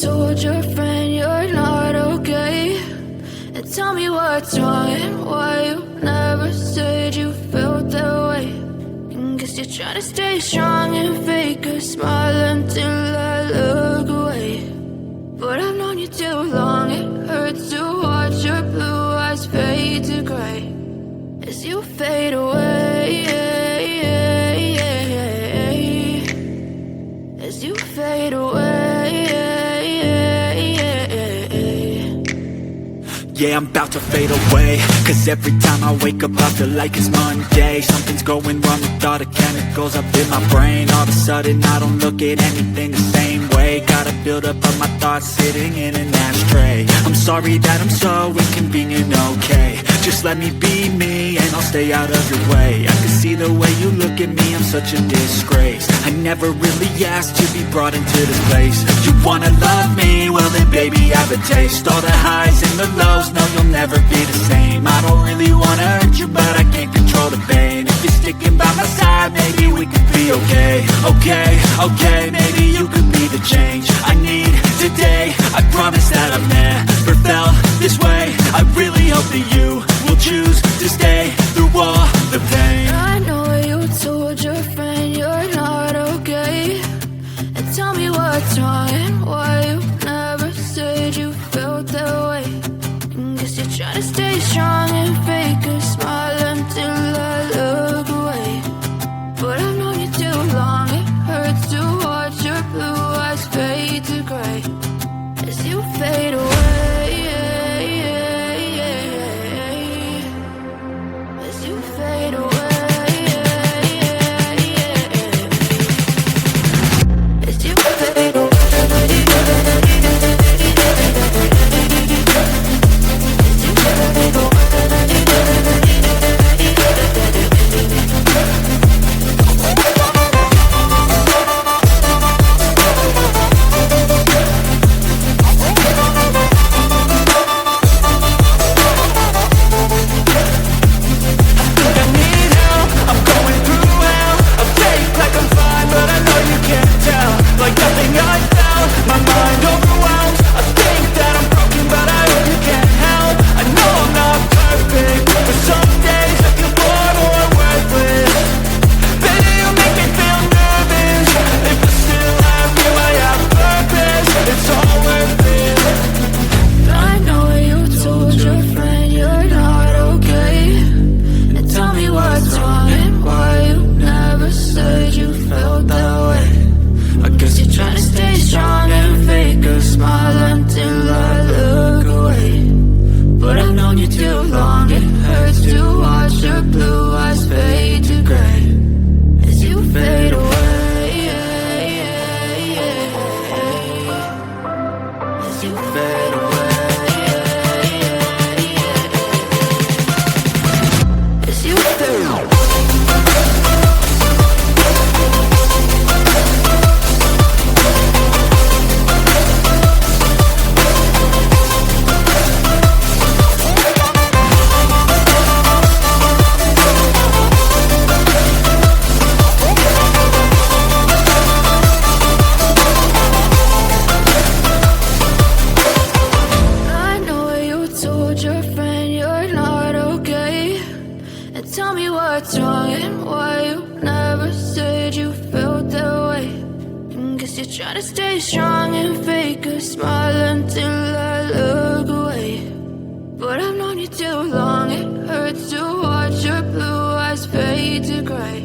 told your friend you're not okay? And tell me what's wrong and why you never said you felt that way. And guess you're trying to stay strong and fake a smile until I look away. But I've known you too long, it hurts to watch your blue eyes fade to gray as you fade away, as you fade away. Yeah, I'm about to fade away, cause every time I wake up I feel like it's Monday. Something's going wrong with all the chemicals up in my brain. All of a sudden I don't look at anything the same way. Got a buildup of my thoughts sitting in an ashtray. I'm sorry that I'm so inconvenient, okay? Just let me be me and I'll stay out of your way. I can see the way you look at me, I'm such a disgrace. I never really asked to be brought into this place. You wanna love me? Well then baby have a taste. All the highs and the lows, no you'll never be the same. I don't really wanna hurt you but I can't control the pain. If you're sticking by my side maybe we could be okay. Okay, maybe you could be the change I need today. I promise that I've never felt this way. I really hope that you will choose to stay through all the pain. I know you told your friend you're not okay. And tell me what's wrong and why you never said you felt that way. And guess you're trying to stay strong and fake a smile until I look away. But I've known you too long, it hurts to watch your blue eyes fade to gray as you fade away, as you fade away, as you fade away. Tell me what's wrong and why you never said you felt that way. And guess you're trying to stay strong and fake a smile until I look away. But I've known you too long, it hurts to watch your blue eyes fade to gray.